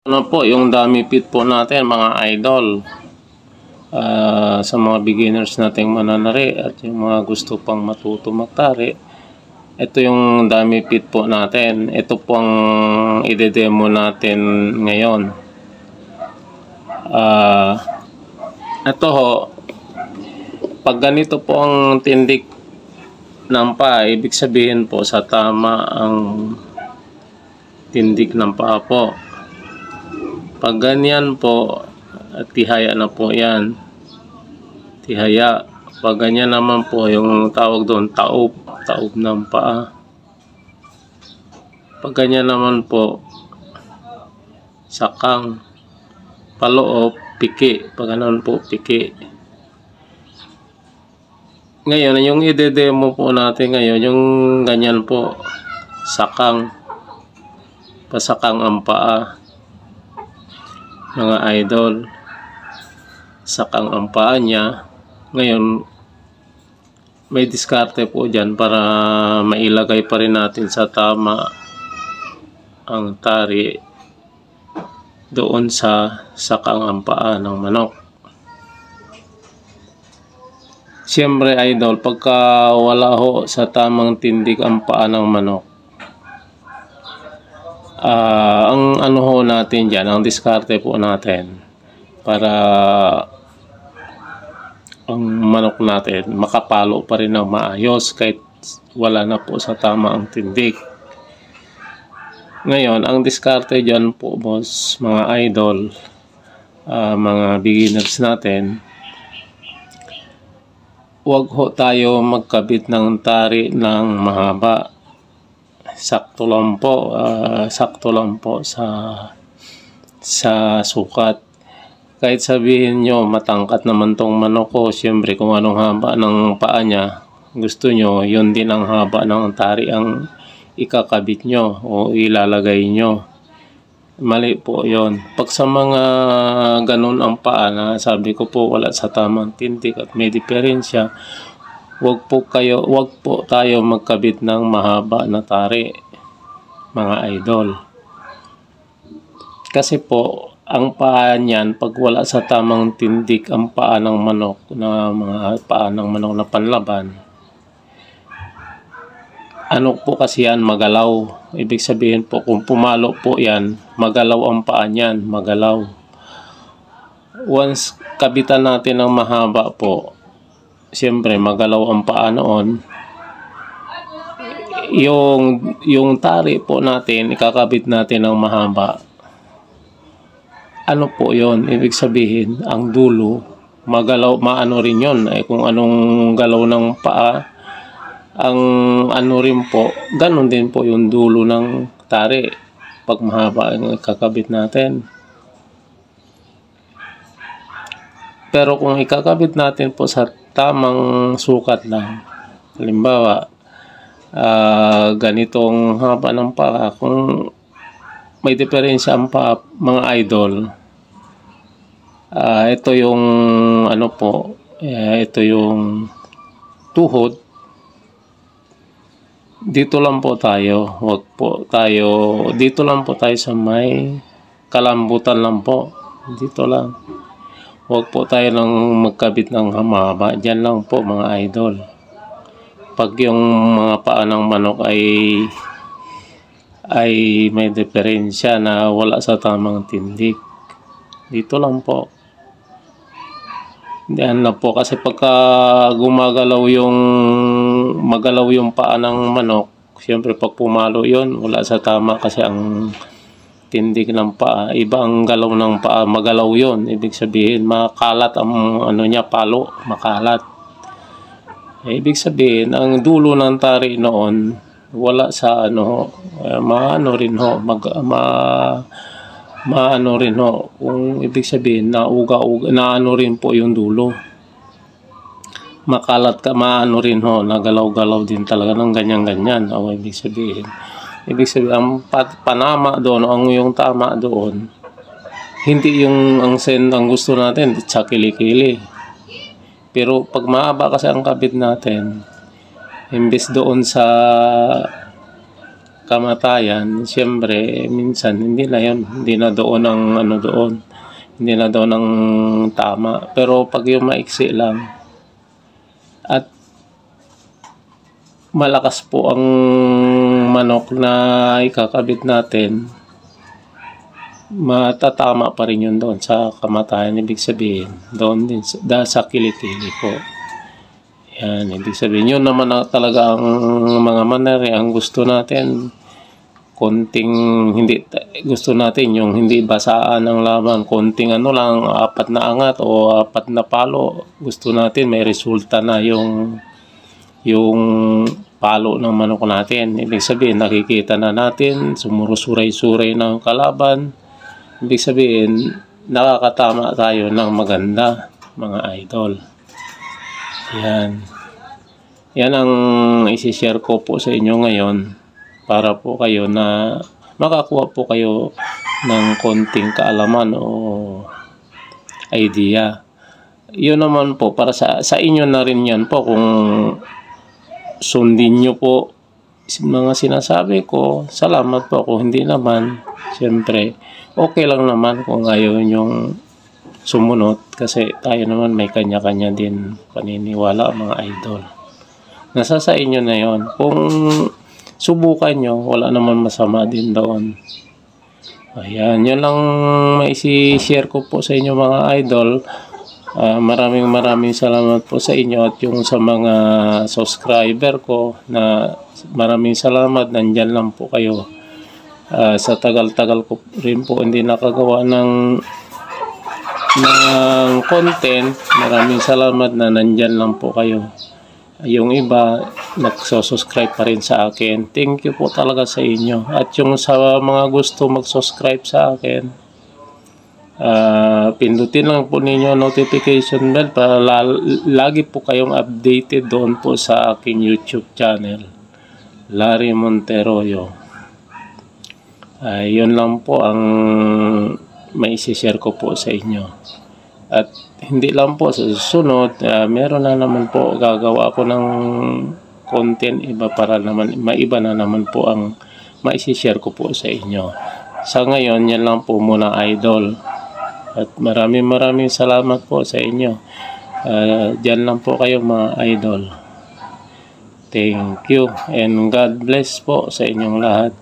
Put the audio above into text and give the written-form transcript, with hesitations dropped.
Ano po yung dummy pit po natin mga idol, sa mga beginners nating mananari at yung mga gusto pang matuto magtari. Ito yung dummy pit po natin. Ito pong ide-demo natin ngayon. Ito ho, pag ganito po ang tindik ng paa, ibig sabihin po sa tama ang tindik ng paa po. Pag ganyan po, tihaya na po yan. Tihaya. Pag ganyan naman po, yung tawag doon, taob. Taob ng paa. Pag ganyan naman po, sakang. Paloob, piki. Pag ganun po, piki. Ngayon, yung ide-demo po natin ngayon, yung ganyan po, sakang. Pasakang ang paa. Mga idol, sakang ang paa niya. Ngayon, may diskarte po dyan para mailagay pa rin natin sa tama ang tari doon sa sakang ang paa ng manok. Siyempre idol, pagka wala ho sa tamang tindig ang paa ng manok, ang ano ho natin dyan, ang diskarte po natin para ang manok natin makapalo pa rin ng maayos kahit wala na po sa tama ang tindig. Ngayon, ang diskarte dyan po boss, mga idol, mga beginners natin, huwag ho tayo magkabit ng tari ng mahaba. Sakto lang po sa sukat. Kahit sabihin nyo matangkat naman tong manok ko, siyempre kung anong haba ng paa niya, gusto nyo yun din ang haba ng tari ang ikakabit nyo o ilalagay nyo. Mali po yon. Pag sa mga ganun ang paa na sabi ko po wala sa tamang tindig at may diferensya, wag po tayo magkabit ng mahaba na tari, mga idol. Kasi po, ang paa niyan, pag wala sa tamang tindig ang paa ng manok, na mga paa ng manok na panlaban, ano po kasi yan, magalaw. Ibig sabihin po, kung pumalo po yan, magalaw ang paa niyan, magalaw. Once kabitan natin ng mahaba po, siyempre magalaw ang paa noon, yung tari po natin ikakabit natin ng mahaba, ano po yon, ibig sabihin ang dulo magalaw, maano rin yon, kung anong galaw ng paa ang ano rin po, ganun din po yung dulo ng tari pag mahaba ang ikakabit natin. Pero kung ikakabit natin po sa tamang sukat lang, halimbawa ganitong haba ng paa, kung may diferensya ang paa, mga idol, ito yung ano po, ito yung tuhod, dito lang po tayo, dito lang po tayo sa may kalambutan lang po, dito lang. Huwag po tayo nang magkabit ng hamaba. Diyan lang po mga idol. Pag yung mga paa ng manok ay may diferensya na wala sa tamang tindig, dito lang po. Diyan lang po. Kasi pagka magalaw yung paa ng manok, siyempre pag pumalo yun, wala sa tama kasi ang tindig ng paa, iba ang galaw ng paa, magalaw yon. Ibig sabihin makalat ang ano niya, palo, makalat. Ibig sabihin ang dulo ng tari noon wala sa ano, maano rin ho, maano rin ho, kung ibig sabihin nauga-uga, naano rin po yung dulo, makalat ka, maano rin ho, nagalaw-galaw din talaga ng ganyan-ganyan. O ibig sabihin ang panama doon, ang yung tama doon, hindi yung ang gusto natin sa kilikili. Pero pag mahaba kasi ang kabit natin, imbes doon sa kamatayan, siyempre, minsan, hindi na doon ang doon. Hindi na doon ang tama. Pero pag yung maiksi lang, at malakas po ang manok na ikakabit natin, matatama pa rin yun doon sa kamatayan. Ibig sabihin, doon din sa kilikili po. Yan, ibig sabihin, yun naman talaga ang mga manere, ang gusto natin, gusto natin yung hindi basaan ng laban, konting lang, 4 na angat o 4 na palo. Gusto natin may resulta na yung palo ng manok natin. Ibig sabihin, nakikita na natin, sumurusuray-suray ng kalaban. Ibig sabihin, nakakatama tayo ng maganda, mga idol. Yan. Yan ang isi-share ko po sa inyo ngayon para po kayo na makakuha po kayo ng konting kaalaman o idea. Yun naman po, para sa inyo na rin yan po kung sundin nyo po mga sinasabi ko. Salamat po. Kung hindi naman, siyempre, okay lang naman kung ayaw nyong sumunod kasi tayo naman may kanya-kanya din paniniwala, mga idol. Nasa sa inyo na yon. Kung subukan nyo, wala naman masama din doon. Ayan, yun lang maisi-share ko po sa inyo, mga idol. Maraming salamat po sa inyo at yung sa mga subscriber ko na maraming salamat, nandyan lang po kayo. Sa tagal-tagal ko rin po hindi nakagawa ng content. Maraming salamat na nandyan lang po kayo. Yung iba nagsusubscribe pa rin sa akin. Thank you po talaga sa inyo. At yung sa mga gusto mag-subscribe sa akin, pindutin lang po ninyo notification bell para lagi po kayong updated doon po sa aking YouTube channel, Larry Monteroyo. Yun lang po ang may isi-share ko po sa inyo. At hindi lang po sa susunod, meron na naman po gagawa ko ng content iba para naman maiba na naman po ang mai-share ko po sa inyo. Sa ngayon, yan lang po muna, idol. At maraming salamat po sa inyo. Diyan lang po kayo, mga idol. Thank you and God bless po sa inyong lahat.